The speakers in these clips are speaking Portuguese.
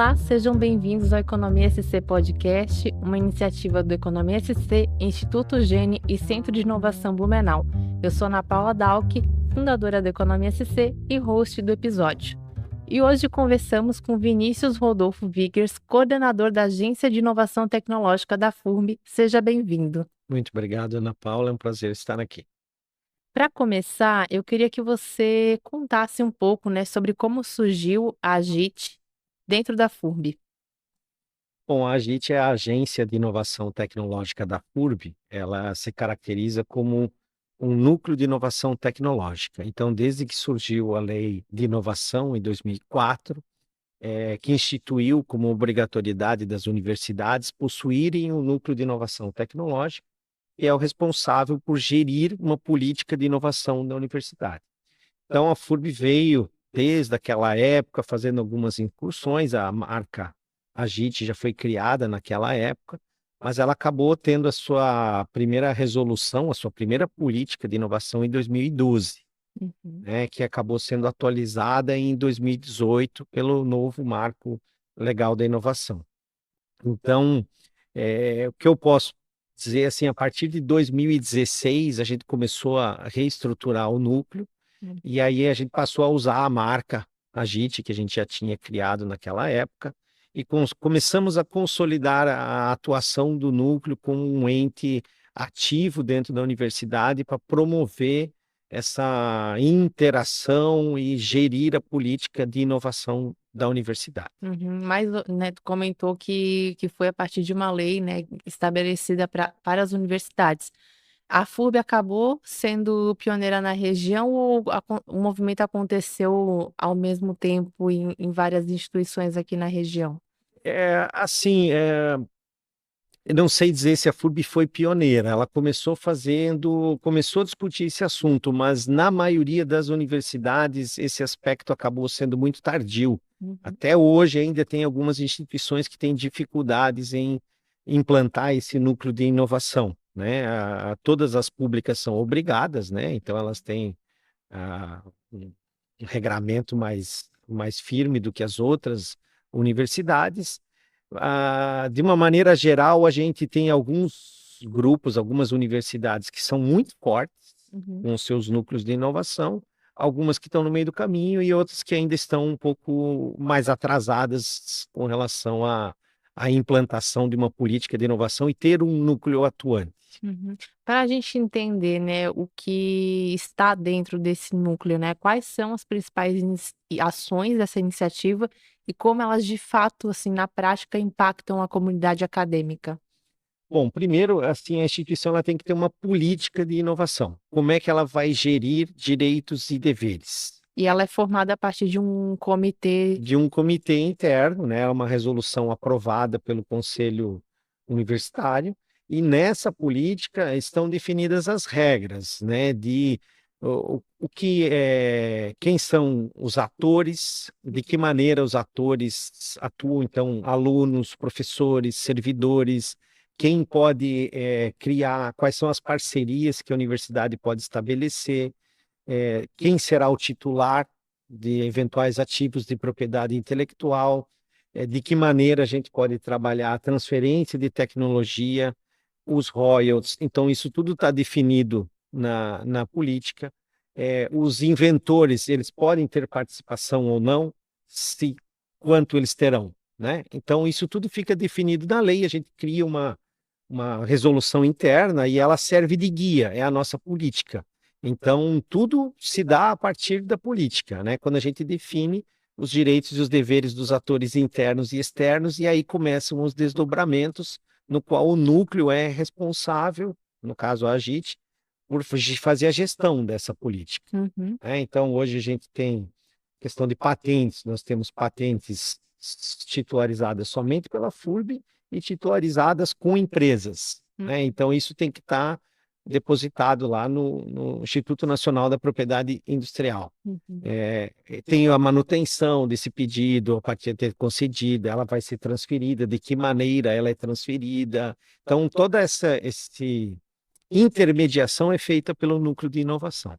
Olá, sejam bem-vindos ao Economia SC Podcast, uma iniciativa do Economia SC, Instituto Gene e Centro de Inovação Blumenau. Eu sou Ana Paula Dalck, fundadora do Economia SC e host do episódio. E hoje conversamos com Vinícius Rodolfo Vickers, coordenador da Agência de Inovação Tecnológica da FURB. Seja bem-vindo. Muito obrigado, Ana Paula. É um prazer estar aqui. Para começar, eu queria que você contasse um pouco, sobre como surgiu a AGIT dentro da FURB. Bom, a AGIT é a Agência de Inovação Tecnológica da FURB. Ela se caracteriza como um núcleo de inovação tecnológica. Então, desde que surgiu a Lei de Inovação em 2004, que instituiu como obrigatoriedade das universidades possuírem um núcleo de inovação tecnológica, e é o responsável por gerir uma política de inovação da universidade. Então, a FURB veio, desde aquela época, fazendo algumas incursões. A marca AGIT já foi criada naquela época, mas ela acabou tendo a sua primeira resolução, a sua primeira política de inovação em 2012, que acabou sendo atualizada em 2018 pelo novo Marco Legal da Inovação. Então, o que eu posso dizer, assim, a partir de 2016, a gente começou a reestruturar o núcleo, e aí a gente passou a usar a marca AGIT, que a gente já tinha criado naquela época, e começamos a consolidar a atuação do núcleo como um ente ativo dentro da universidade para promover essa interação e gerir a política de inovação da universidade. Mas, tu comentou que foi a partir de uma lei, estabelecida para as universidades. A FURB acabou sendo pioneira na região ou o movimento aconteceu ao mesmo tempo em várias instituições aqui na região? Eu não sei dizer se a FURB foi pioneira. Ela começou a discutir esse assunto, mas na maioria das universidades esse aspecto acabou sendo muito tardio. Até hoje ainda tem algumas instituições que têm dificuldades em implantar esse núcleo de inovação, né? Todas as públicas são obrigadas, né? Então elas têm um regramento mais firme do que as outras universidades. De uma maneira geral, a gente tem alguns grupos, algumas universidades que são muito fortes com seus núcleos de inovação, algumas que estão no meio do caminho e outras que ainda estão um pouco mais atrasadas com relação à implantação de uma política de inovação e ter um núcleo atuante. Para a gente entender, o que está dentro desse núcleo, quais são as principais ações dessa iniciativa e como elas de fato, assim, na prática, impactam a comunidade acadêmica? Bom, primeiro, assim, a instituição ela tem que ter uma política de inovação. Como é que ela vai gerir direitos e deveres? E ela é formada a partir de um comitê. De um comitê interno, né? Uma resolução aprovada pelo Conselho Universitário, e nessa política estão definidas as regras, né? Quem são os atores, de que maneira os atores atuam, então, alunos, professores, servidores, quem pode criar, quais são as parcerias que a universidade pode estabelecer, quem será o titular de eventuais ativos de propriedade intelectual, de que maneira a gente pode trabalhar a transferência de tecnologia, os royalties. Então, isso tudo está definido na política. Os inventores, eles podem ter participação ou não, quanto eles terão, né? Então, isso tudo fica definido na lei, a gente cria uma resolução interna e ela serve de guia, é a nossa política. Então, tudo se dá a partir da política, né? Quando a gente define os direitos e os deveres dos atores internos e externos, e aí começam os desdobramentos, no qual o núcleo é responsável, no caso a AGIT, por fazer a gestão dessa política. Então, hoje a gente tem questão de patentes, nós temos patentes titularizadas somente pela FURB e titularizadas com empresas, né? Então, isso tem que estar depositado lá no Instituto Nacional da Propriedade Industrial. Tem a manutenção desse pedido, a partir de ter concedido, ela vai ser transferida, de que maneira ela é transferida. Então, toda essa intermediação é feita pelo núcleo de inovação.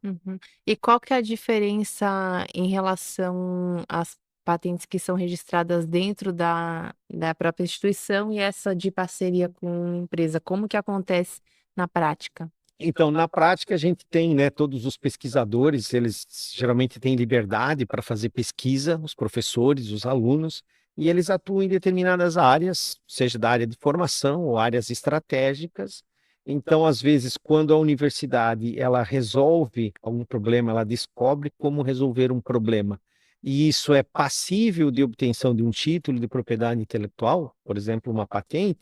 E qual que é a diferença em relação às patentes que são registradas dentro da própria instituição e essa de parceria com empresa? Como que acontece na prática? Então, na prática, a gente tem, né, todos os pesquisadores, eles geralmente têm liberdade para fazer pesquisa, os professores, os alunos, e eles atuam em determinadas áreas, seja da área de formação ou áreas estratégicas. Então, às vezes, quando a universidade ela resolve algum problema, ela descobre como resolver um problema, e isso é passível de obtenção de um título de propriedade intelectual, por exemplo, uma patente,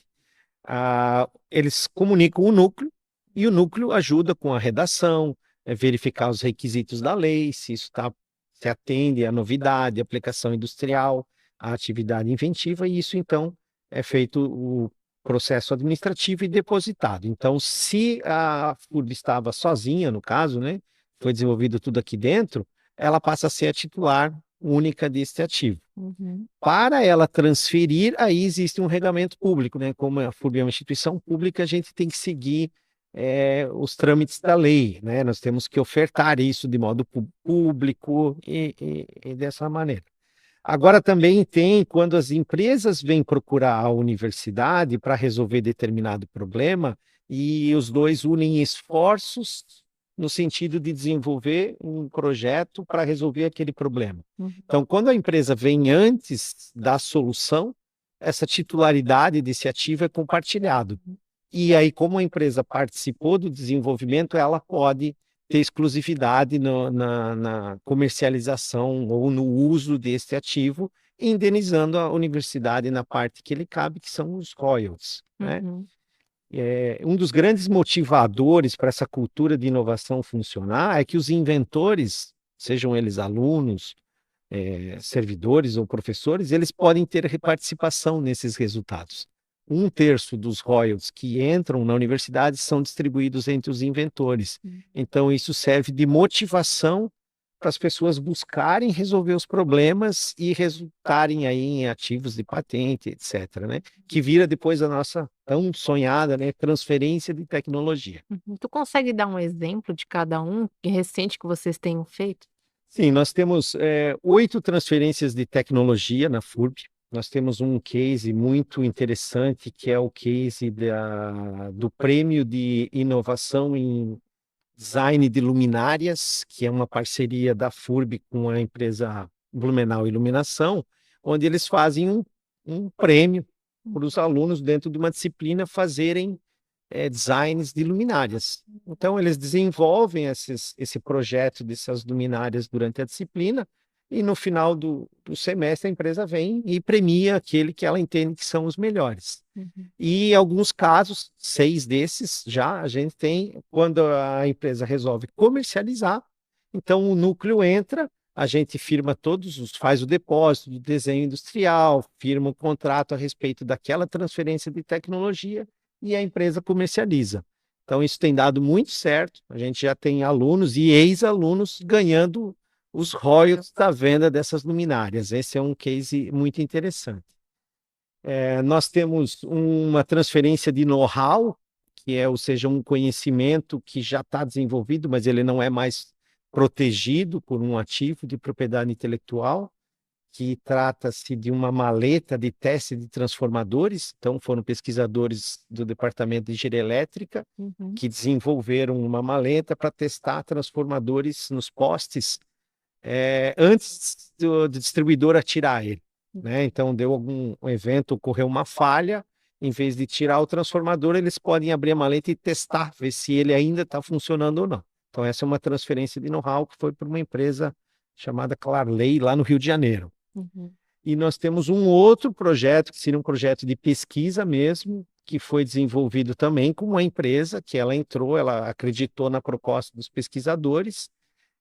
eles comunicam o núcleo e o núcleo ajuda com a redação, verificar os requisitos da lei, se isso se atende à novidade, à aplicação industrial, à atividade inventiva, e isso então é feito o processo administrativo e depositado. Então, se a FURB estava sozinha, no caso, né, foi desenvolvido tudo aqui dentro, ela passa a ser a titular única deste ativo. Uhum. Para ela transferir, aí existe um regulamento público, né? Como a FURB é uma instituição pública, a gente tem que seguir os trâmites da lei, né? Nós temos que ofertar isso de modo público e dessa maneira. Agora também tem quando as empresas vêm procurar a universidade para resolver determinado problema e os dois unem esforços no sentido de desenvolver um projeto para resolver aquele problema. Uhum. Então, quando a empresa vem antes da solução, essa titularidade desse ativo é compartilhado. E aí, como a empresa participou do desenvolvimento, ela pode ter exclusividade na comercialização ou no uso deste ativo, indenizando a universidade na parte que ele cabe, que são os royalties, né? Uhum. Um dos grandes motivadores para essa cultura de inovação funcionar é que os inventores, sejam eles alunos, servidores ou professores, eles podem ter participação nesses resultados. 1/3 dos royalties que entram na universidade são distribuídos entre os inventores. Então, isso serve de motivação para as pessoas buscarem resolver os problemas e resultarem aí em ativos de patente, etc., né? Que vira depois a nossa tão sonhada, né, transferência de tecnologia. Uhum. Tu consegue dar um exemplo de cada um recente que vocês tenham feito? Sim, nós temos 8 transferências de tecnologia na FURB. Nós temos um case muito interessante, que é o case do Prêmio de Inovação em Design de Luminárias, que é uma parceria da FURB com a empresa Blumenau Iluminação, onde eles fazem um prêmio para os alunos dentro de uma disciplina fazerem designs de luminárias. Então, eles desenvolvem esse projeto dessas luminárias durante a disciplina e no final do semestre a empresa vem e premia aquele que ela entende que são os melhores. Uhum. E em alguns casos, 6 desses já a gente tem, quando a empresa resolve comercializar, então o núcleo entra, a gente firma faz o depósito do desenho industrial, firma o contrato a respeito daquela transferência de tecnologia e a empresa comercializa. Então isso tem dado muito certo, a gente já tem alunos e ex-alunos ganhando os royalties da venda dessas luminárias. Esse é um case muito interessante. Nós temos uma transferência de know-how, ou seja, um conhecimento que já está desenvolvido, mas ele não é mais protegido por um ativo de propriedade intelectual, que trata-se de uma maleta de teste de transformadores. Então, foram pesquisadores do Departamento de Engenharia Elétrica que desenvolveram uma maleta para testar transformadores nos postes antes do distribuidor atirar ele, né? Então, deu algum evento, ocorreu uma falha, em vez de tirar o transformador, eles podem abrir a maleta e testar, ver se ele ainda está funcionando ou não. Então, essa é uma transferência de know-how que foi para uma empresa chamada Clarley, lá no Rio de Janeiro. E nós temos um outro projeto, que seria um projeto de pesquisa mesmo, que foi desenvolvido também com uma empresa que ela acreditou na proposta dos pesquisadores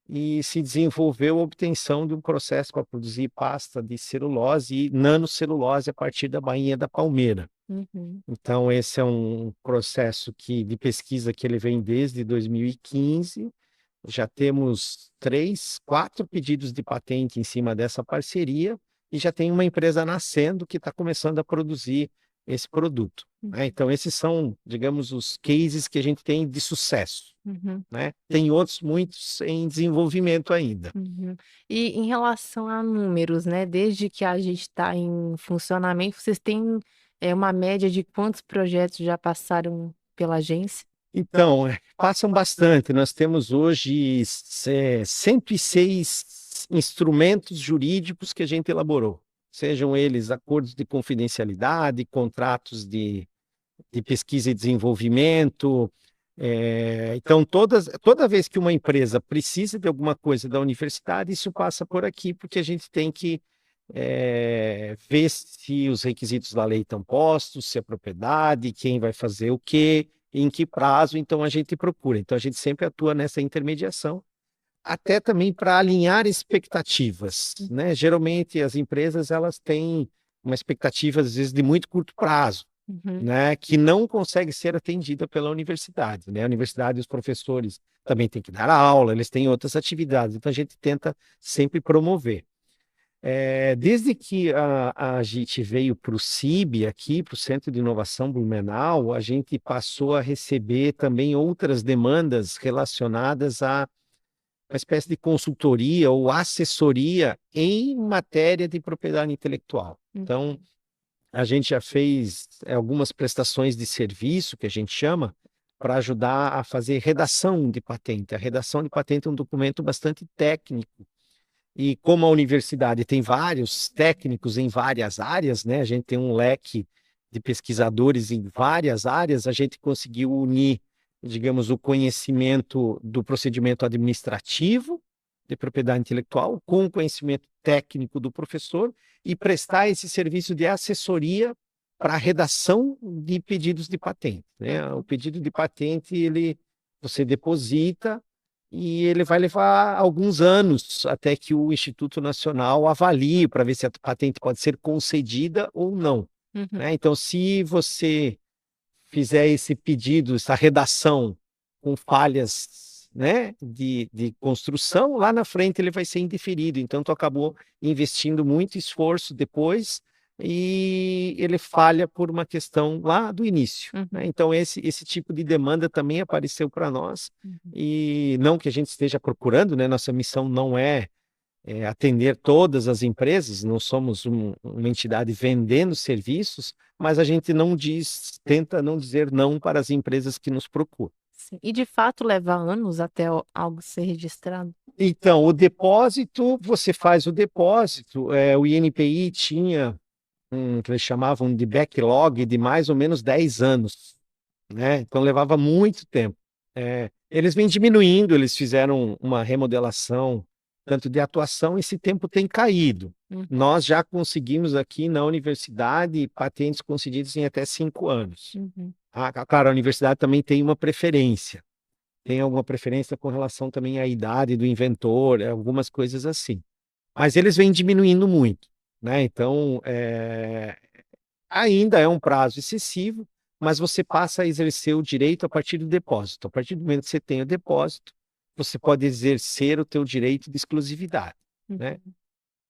e se desenvolveu a obtenção de um processo para produzir pasta de celulose e nanocelulose a partir da bainha da palmeira. Então, esse é um processo de pesquisa que ele vem desde 2015. Já temos 4 pedidos de patente em cima dessa parceria e já tem uma empresa nascendo que está começando a produzir esse produto, né? Então, esses são, digamos, os cases que a gente tem de sucesso, Uhum. né? Tem outros muitos em desenvolvimento ainda. Uhum. E em relação a números, né? Desde que a gente está em funcionamento, vocês têm uma média de quantos projetos já passaram pela agência? Então, passam bastante. Nós temos hoje 106 instrumentos jurídicos que a gente elaborou, sejam eles acordos de confidencialidade, contratos de pesquisa e desenvolvimento. Então, toda vez que uma empresa precisa de alguma coisa da universidade, isso passa por aqui, porque a gente tem que ver se os requisitos da lei estão postos, se é propriedade, quem vai fazer o quê, em que prazo. Então, a gente procura. Então, a gente sempre atua nessa intermediação, até também para alinhar expectativas, né? Geralmente, as empresas elas têm uma expectativa, às vezes, de muito curto prazo, Uhum. né, que não consegue ser atendida pela universidade, né? A universidade, os professores também têm que dar aula, eles têm outras atividades, então a gente tenta sempre promover. Desde que a gente veio para o CIB, aqui, para o Centro de Inovação Blumenau, a gente passou a receber também outras demandas relacionadas a uma espécie de consultoria ou assessoria em matéria de propriedade intelectual. Então, a gente já fez algumas prestações de serviço, que a gente chama, para ajudar a fazer redação de patente. A redação de patente é um documento bastante técnico. E como a universidade tem vários técnicos em várias áreas, né? A gente tem um leque de pesquisadores em várias áreas, a gente conseguiu unir, digamos, o conhecimento do procedimento administrativo de propriedade intelectual com o conhecimento técnico do professor e prestar esse serviço de assessoria para a redação de pedidos de patente, né? O pedido de patente, você deposita e ele vai levar alguns anos até que o Instituto Nacional avalie para ver se a patente pode ser concedida ou não, Uhum. né? Então, se você fizer esse pedido, essa redação com falhas, né, de construção, lá na frente ele vai ser indeferido. Então, tu acabou investindo muito esforço depois e ele falha por uma questão lá do início, né? Então, esse tipo de demanda também apareceu para nós. E não que a gente esteja procurando, né? Nossa missão não é atender todas as empresas, não somos uma entidade vendendo serviços, mas a gente tenta não dizer não para as empresas que nos procuram. Sim. E de fato leva anos até algo ser registrado? Então, o depósito, você faz o depósito, o INPI tinha que eles chamavam de backlog de mais ou menos 10 anos, né? Então levava muito tempo. Eles vêm diminuindo, eles fizeram uma remodelação tanto de atuação, esse tempo tem caído. Nós já conseguimos aqui na universidade patentes concedidas em até 5 anos. Claro, a universidade também tem uma preferência. Tem alguma preferência com relação também à idade do inventor, algumas coisas assim. Mas eles vêm diminuindo muito, né? Então, ainda é um prazo excessivo, mas você passa a exercer o direito a partir do depósito. A partir do momento que você tem o depósito, você pode exercer o teu direito de exclusividade, né?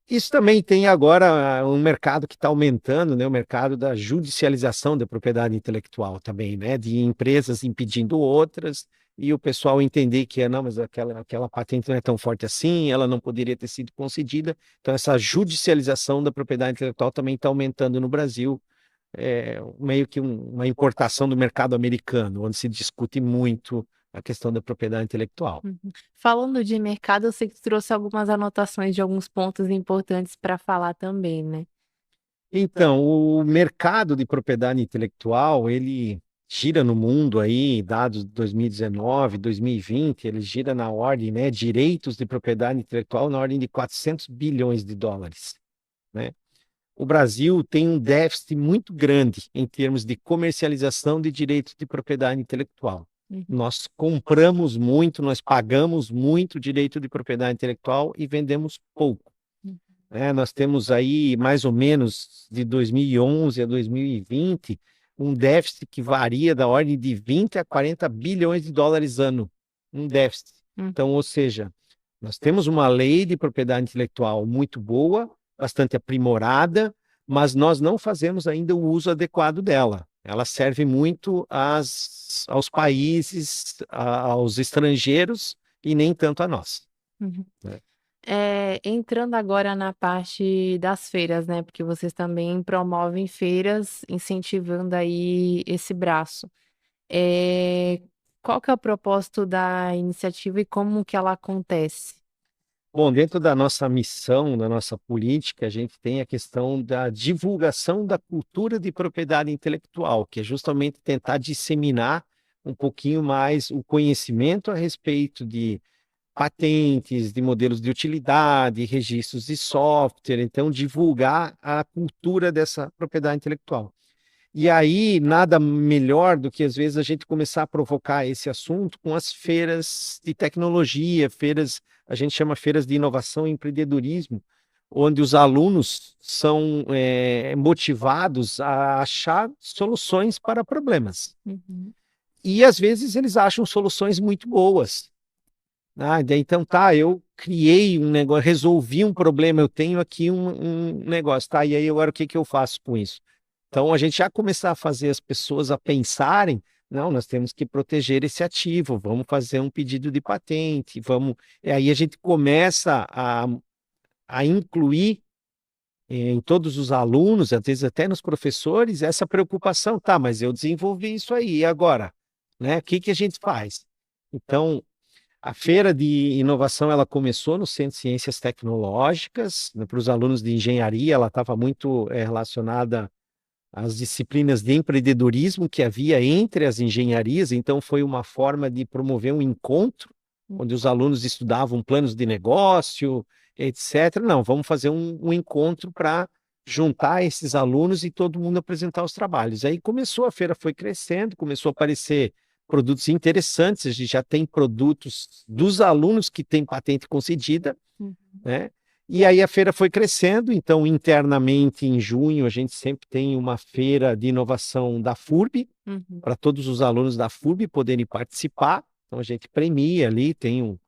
Isso também tem agora um mercado que está aumentando, né? O mercado da judicialização da propriedade intelectual também, né? De empresas impedindo outras e o pessoal entender que não, mas aquela patente não é tão forte assim, ela não poderia ter sido concedida. Então, essa judicialização da propriedade intelectual também está aumentando no Brasil, meio que uma importação do mercado americano, onde se discute muito a questão da propriedade intelectual. Falando de mercado, eu sei que tu trouxe algumas anotações de alguns pontos importantes para falar também, né? Então, o mercado de propriedade intelectual, ele gira no mundo aí, dados de 2019, 2020, ele gira na ordem, né, direitos de propriedade intelectual na ordem de 400 bilhões de dólares, né? O Brasil tem um déficit muito grande em termos de comercialização de direitos de propriedade intelectual. Nós compramos muito, nós pagamos muito direito de propriedade intelectual e vendemos pouco. Nós temos aí, mais ou menos, de 2011 a 2020, um déficit que varia da ordem de 20 a 40 bilhões de dólares ano. Um déficit. Então, ou seja, nós temos uma lei de propriedade intelectual muito boa, bastante aprimorada, mas nós não fazemos ainda o uso adequado dela. Ela serve muito aos países, aos estrangeiros e nem tanto a nós. Uhum. Né? Entrando agora na parte das feiras, né? Porque vocês também promovem feiras incentivando aí esse braço. É, qual que é o propósito da iniciativa e como que ela acontece? Bom, dentro da nossa missão, da nossa política, a gente tem a questão da divulgação da cultura de propriedade intelectual, que é justamente tentar disseminar um pouquinho mais o conhecimento a respeito de patentes, de modelos de utilidade, registros de software, então divulgar a cultura dessa propriedade intelectual. E aí, nada melhor do que, às vezes, a gente começar a provocar esse assunto com as feiras de tecnologia, feiras, a gente chama feiras de inovação e empreendedorismo, onde os alunos são motivados a achar soluções para problemas. Uhum. E, às vezes, eles acham soluções muito boas. Então, eu criei um negócio, resolvi um problema, eu tenho aqui um negócio, e aí agora o que eu faço com isso? Então, a gente já começar a fazer as pessoas a pensarem, não, nós temos que proteger esse ativo, vamos fazer um pedido de patente, vamos. E aí a gente começa a incluir em todos os alunos, às vezes até nos professores, essa preocupação, mas eu desenvolvi isso aí, e agora? Né? O que a gente faz? Então, a feira de inovação ela começou no Centro de Ciências Tecnológicas, né, para os alunos de engenharia, ela estava muito relacionada às disciplinas de empreendedorismo que havia entre as engenharias, então foi uma forma de promover um encontro, onde os alunos estudavam planos de negócio, etc. Não, vamos fazer um encontro para juntar esses alunos e todo mundo apresentar os trabalhos. Aí começou, a feira foi crescendo, começou a aparecer produtos interessantes, a gente já tem produtos dos alunos que têm patente concedida, né? E aí a feira foi crescendo, então internamente em junho a gente sempre tem uma feira de inovação da FURB, para todos os alunos da FURB poderem participar, então a gente premia ali, tem um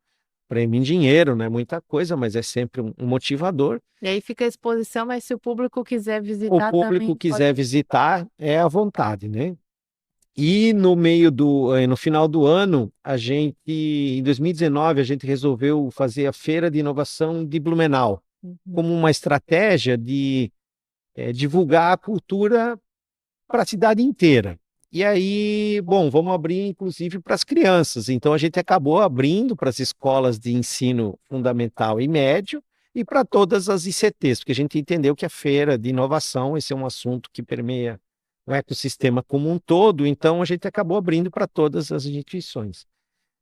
prêmio em dinheiro, não é muita coisa, mas é sempre um motivador. E aí fica a exposição, mas se o público quiser O visitar público também quiser visitar, é à vontade, né? E no final do ano, em 2019, a gente resolveu fazer a Feira de Inovação de Blumenau, como uma estratégia de divulgar a cultura para a cidade inteira. E aí, bom, vamos abrir inclusive para as crianças. Então a gente acabou abrindo para as escolas de ensino fundamental e médio e para todas as ICTs, porque a gente entendeu que a feira de inovação, esse é um assunto que permeia o ecossistema como um todo, então a gente acabou abrindo para todas as instituições.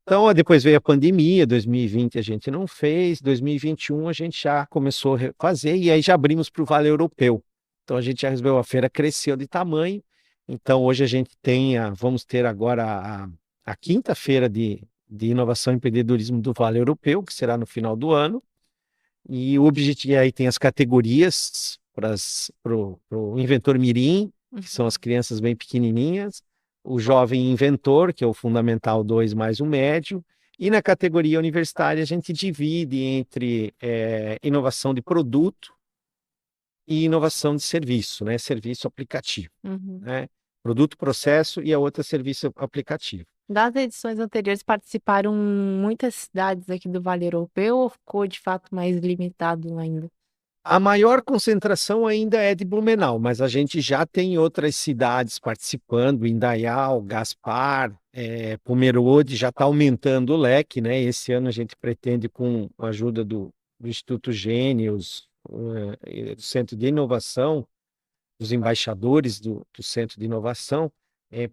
Então, depois veio a pandemia, 2020 a gente não fez, 2021 a gente já começou a fazer, e aí já abrimos para o Vale Europeu. Então, a gente já resolveu, a feira cresceu de tamanho, então hoje a gente vamos ter agora a quinta feira de inovação e empreendedorismo do Vale Europeu, que será no final do ano, e o objetivo aí tem as categorias para o Inventor Mirim, que são as crianças bem pequenininhas, o Jovem Inventor, que é o Fundamental 2 mais o Médio, e na categoria universitária a gente divide entre inovação de produto e inovação de serviço, né? Serviço aplicativo, né? Produto, processo e a outra serviço aplicativo. Das edições anteriores participaram muitas cidades aqui do Vale Europeu ou ficou de fato mais limitado ainda? A maior concentração ainda é de Blumenau, mas a gente já tem outras cidades participando, Indaial, Gaspar, Pomerode, já está aumentando o leque, né? Esse ano a gente pretende, com a ajuda do Instituto Gênios, do Centro de Inovação, dos embaixadores do Centro de Inovação,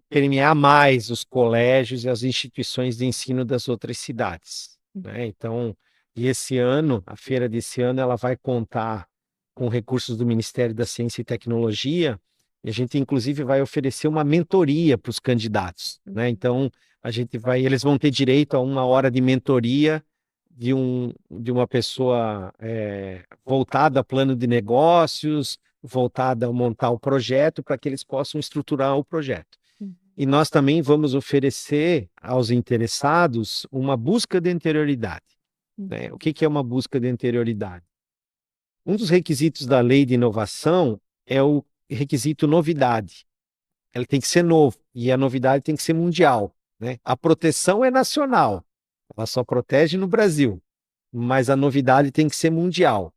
permear mais os colégios e as instituições de ensino das outras cidades, né? Então, e esse ano, a feira desse ano, ela vai contar com recursos do Ministério da Ciência e Tecnologia, e a gente, inclusive, vai oferecer uma mentoria para os candidatos, né? Então, eles vão ter direito a 1 hora de mentoria de uma pessoa voltada a plano de negócios, voltada a montar o projeto, para que eles possam estruturar o projeto. E nós também vamos oferecer aos interessados uma busca de anterioridade, né? O que é uma busca de anterioridade? Um dos requisitos da lei de inovação é o requisito novidade. Ele tem que ser novo e a novidade tem que ser mundial, né? A proteção é nacional, ela só protege no Brasil, mas a novidade tem que ser mundial.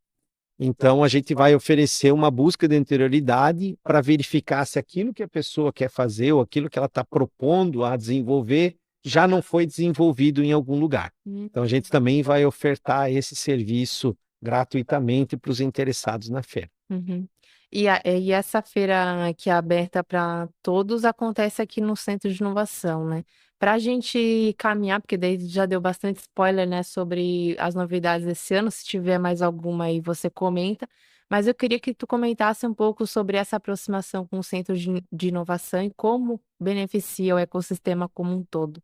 Então, a gente vai oferecer uma busca de anterioridade para verificar se aquilo que a pessoa quer fazer ou aquilo que ela está propondo a desenvolver já não foi desenvolvido em algum lugar. Então, a gente também vai ofertar esse serviço gratuitamente para os interessados na feira. Uhum. E essa feira que é aberta para todos acontece aqui no Centro de Inovação, né? Para a gente caminhar, porque daí já deu bastante spoiler, né, sobre as novidades desse ano. Se tiver mais alguma aí, você comenta. Mas eu queria que tu comentasse um pouco sobre essa aproximação com o Centro de Inovação e como beneficia o ecossistema como um todo.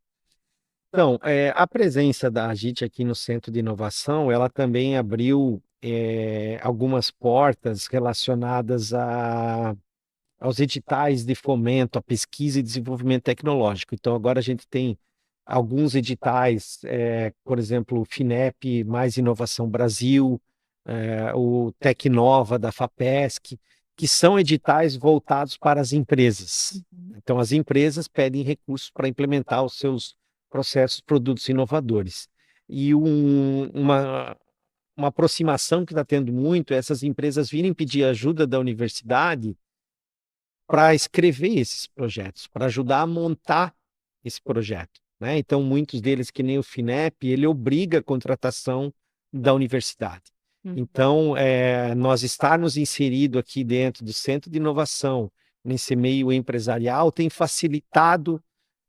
Então, a presença da Agit aqui no Centro de Inovação, ela também abriu algumas portas relacionadas aos editais de fomento à pesquisa e desenvolvimento tecnológico. Então, agora a gente tem alguns editais, por exemplo, o FINEP Mais Inovação Brasil, o Tecnova da FAPESC, que são editais voltados para as empresas. Então, as empresas pedem recursos para implementar os seus processos, produtos inovadores. E uma aproximação que está tendo muito é essas empresas virem pedir ajuda da universidade para escrever esses projetos, para ajudar a montar esse projeto, né? Então, muitos deles, que nem o FINEP, ele obriga a contratação da universidade. Então, nós estarmos inseridos aqui dentro do Centro de Inovação, nesse meio empresarial, tem facilitado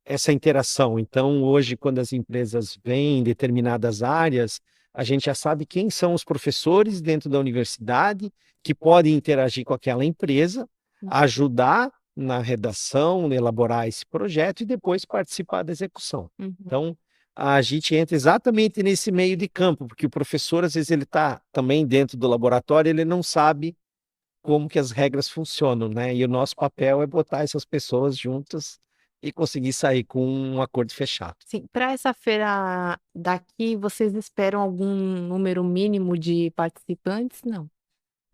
essa interação. Então, hoje, quando as empresas vêm em determinadas áreas, a gente já sabe quem são os professores dentro da universidade que podem interagir com aquela empresa, ajudar na redação, elaborar esse projeto e depois participar da execução. Então, a gente entra exatamente nesse meio de campo, porque o professor, às vezes, ele está também dentro do laboratório, ele não sabe como que as regras funcionam, né? E o nosso papel é botar essas pessoas juntas e conseguir sair com um acordo fechado. Sim, para essa feira daqui, vocês esperam algum número mínimo de participantes? Não.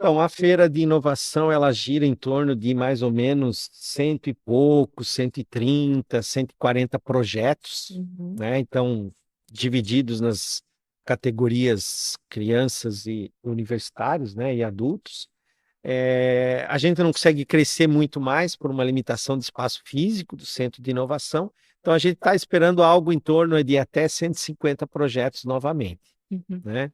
Então, a feira de inovação, ela gira em torno de mais ou menos 100 e poucos, 130, 140 projetos, né? Então, divididos nas categorias crianças e universitários, né? E adultos. A gente não consegue crescer muito mais por uma limitação de espaço físico do Centro de Inovação, então a gente está esperando algo em torno de até 150 projetos novamente, né?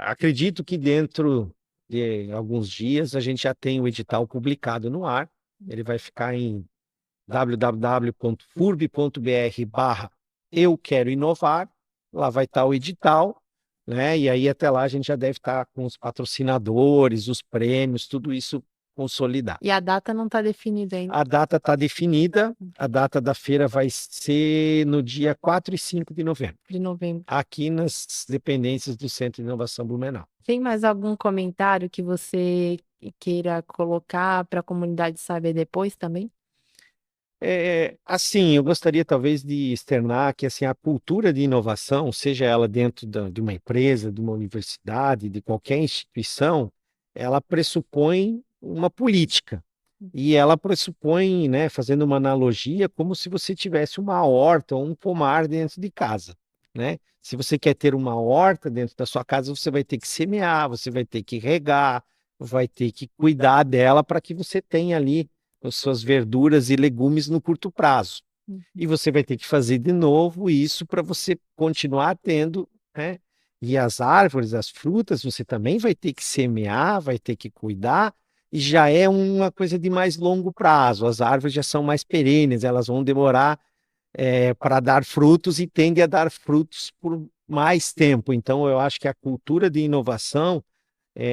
Acredito que dentro de alguns dias a gente já tem o edital publicado no ar. Ele vai ficar em www.furb.br/eu quero inovar. Lá vai estar o edital, né? E aí até lá a gente já deve estar com os patrocinadores, os prêmios, tudo isso consolidado. E a data não está definida ainda? A data está definida, a data da feira vai ser no dia 4 e 5 de novembro. De novembro. Aqui nas dependências do Centro de Inovação Blumenau. Tem mais algum comentário que você queira colocar para a comunidade saber depois também? Assim, eu gostaria talvez de externar que assim, a cultura de inovação, seja ela dentro de uma empresa, de uma universidade, de qualquer instituição, ela pressupõe uma política. E ela pressupõe, né, fazendo uma analogia, como se você tivesse uma horta ou um pomar dentro de casa, né? Se você quer ter uma horta dentro da sua casa, você vai ter que semear, você vai ter que regar, vai ter que cuidar dela para que você tenha ali as suas verduras e legumes no curto prazo. E você vai ter que fazer de novo isso para você continuar tendo, né? E as árvores, as frutas, você também vai ter que semear, vai ter que cuidar, e já é uma coisa de mais longo prazo. As árvores já são mais perenes, elas vão demorar para dar frutos e tendem a dar frutos por mais tempo. Então, eu acho que a cultura de inovação,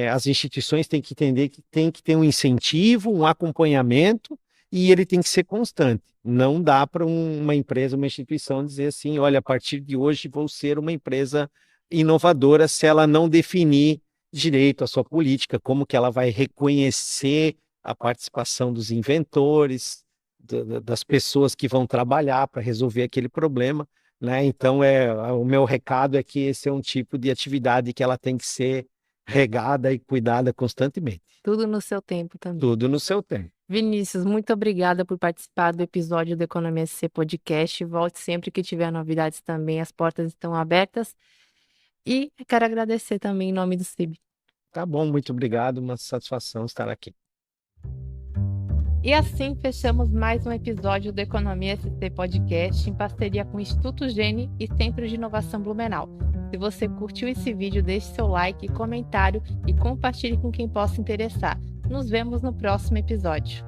as instituições têm que entender que tem que ter um incentivo, um acompanhamento, e ele tem que ser constante. Não dá para uma empresa, uma instituição dizer assim, olha, a partir de hoje vou ser uma empresa inovadora, se ela não definir direito a sua política, como que ela vai reconhecer a participação dos inventores, das pessoas que vão trabalhar para resolver aquele problema, né? Então, o meu recado é que esse é um tipo de atividade que ela tem que ser regada e cuidada constantemente. Tudo no seu tempo também. Tudo no seu tempo. Vinícius, muito obrigada por participar do episódio do Economia SC Podcast. Volte sempre que tiver novidades também, as portas estão abertas. E quero agradecer também em nome do CIB. Tá bom, muito obrigado, uma satisfação estar aqui. E assim fechamos mais um episódio do Economia SC Podcast em parceria com o Instituto Gene e Centro de Inovação Blumenau. Se você curtiu esse vídeo, deixe seu like, comentário e compartilhe com quem possa interessar. Nos vemos no próximo episódio.